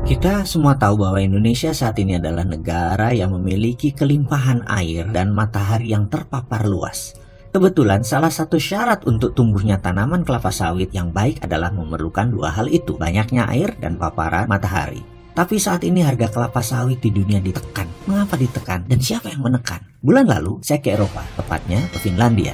Kita semua tahu bahwa Indonesia saat ini adalah negara yang memiliki kelimpahan air dan matahari yang terpapar luas. Kebetulan salah satu syarat untuk tumbuhnya tanaman kelapa sawit yang baik adalah memerlukan dua hal itu, banyaknya air dan paparan matahari. Tapi saat ini harga kelapa sawit di dunia ditekan. Mengapa ditekan dan siapa yang menekan? Bulan lalu saya ke Eropa, tepatnya ke Finlandia.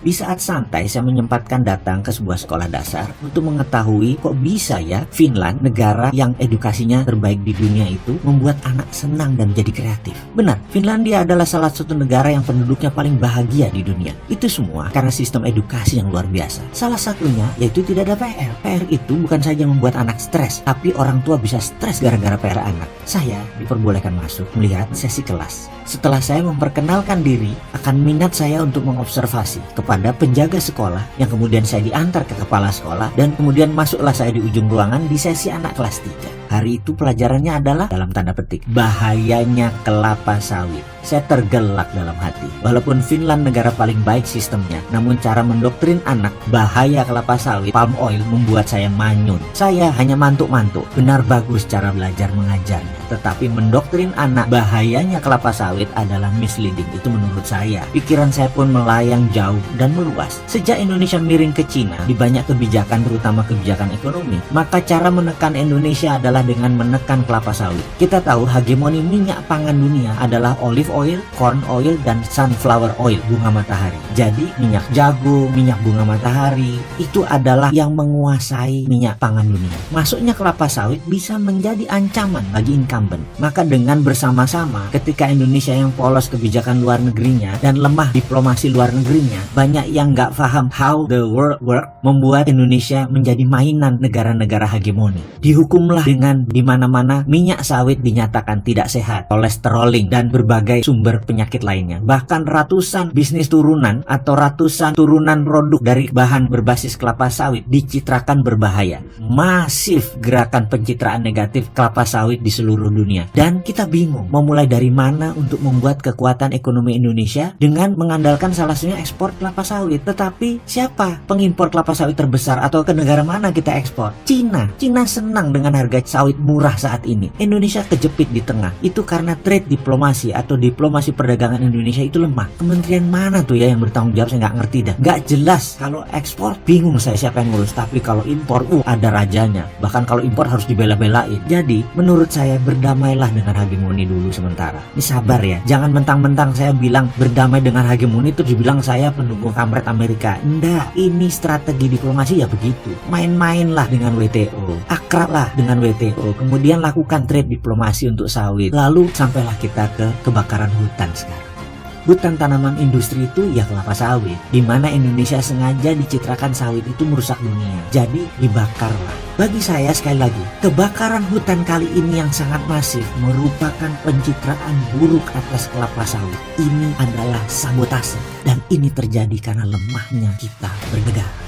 Di saat santai saya menyempatkan datang ke sebuah sekolah dasar untuk mengetahui kok bisa ya Finland, negara yang edukasinya terbaik di dunia itu, membuat anak senang dan jadi kreatif. Benar, Finlandia adalah salah satu negara yang penduduknya paling bahagia di dunia. Itu semua karena sistem edukasi yang luar biasa. Salah satunya yaitu tidak ada PR. PR itu bukan saja membuat anak stres, tapi orang tua bisa stres gara-gara PR anak. Saya diperbolehkan masuk melihat sesi kelas. Setelah saya memperkenalkan diri, akan minat saya untuk mengobservasi kepada penjaga sekolah, yang kemudian saya diantar ke kepala sekolah, dan kemudian masuklah saya di ujung ruangan di sesi anak kelas 3. Hari itu pelajarannya adalah, dalam tanda petik, bahayanya kelapa sawit. Saya tergelak dalam hati. Walaupun Finland negara paling baik sistemnya, namun cara mendoktrin anak bahaya kelapa sawit, palm oil, membuat saya manyun. Saya hanya mantuk-mantuk. Benar bagus cara belajar mengajarnya, tetapi mendoktrin anak bahayanya kelapa sawit adalah misleading. Itu menurut saya. Pikiran saya pun melayang jauh dan meluas. Sejak Indonesia miring ke Cina di banyak kebijakan, terutama kebijakan ekonomi, maka cara menekan Indonesia adalah dengan menekan kelapa sawit. Kita tahu hegemoni minyak pangan dunia adalah olive oil, corn oil, dan sunflower oil, bunga matahari. Jadi minyak jagung, minyak bunga matahari itu adalah yang menguasai minyak pangan dunia. Masuknya kelapa sawit bisa menjadi ancaman bagi incumbent. Maka dengan bersama-sama, ketika Indonesia yang polos kebijakan luar negerinya dan lemah diplomasi luar negerinya, banyak yang nggak paham how the world work, membuat Indonesia menjadi mainan negara-negara hegemoni. Dihukumlah dengan di mana-mana minyak sawit dinyatakan tidak sehat, kolesteroling, dan berbagai sumber penyakit lainnya. Bahkan ratusan bisnis turunan atau ratusan turunan produk dari bahan berbasis kelapa sawit dicitrakan berbahaya. Masif gerakan pencitraan negatif kelapa sawit di seluruh dunia. Dan kita bingung mau mulai dari mana untuk membuat kekuatan ekonomi Indonesia dengan mengandalkan salah satunya ekspor kelapa sawit. Tetapi siapa pengimpor kelapa sawit terbesar atau ke negara mana kita ekspor? Cina. Cina senang dengan harga sawit murah saat ini. Indonesia kejepit di tengah. Itu karena trade diplomasi atau diplomasi perdagangan Indonesia itu lemah. Kementerian mana tuh ya yang bertanggung jawab? Saya nggak ngerti dah. Nggak jelas. Kalau ekspor bingung saya siapa yang ngurus. Tapi kalau impor ada rajanya. Bahkan kalau impor harus dibela-belain. Jadi menurut saya berdamailah dengan hegemoni dulu sementara. Ini sabar ya. Jangan mentang-mentang saya bilang berdamai dengan hegemoni itu dibilang saya pendukung kampret Amerika. Enggak. Ini strategi diplomasi ya begitu. Main-mainlah dengan WTO. Akrablah dengan WTO. Kemudian lakukan trade diplomasi untuk sawit. Lalu sampailah kita ke kebakaran hutan sekarang. Hutan tanaman industri itu ya kelapa sawit, di mana Indonesia sengaja dicitrakan sawit itu merusak dunia. Jadi dibakarlah. Bagi saya sekali lagi, kebakaran hutan kali ini yang sangat masif merupakan pencitraan buruk atas kelapa sawit. Ini adalah sabotase dan ini terjadi karena lemahnya kita bernegara.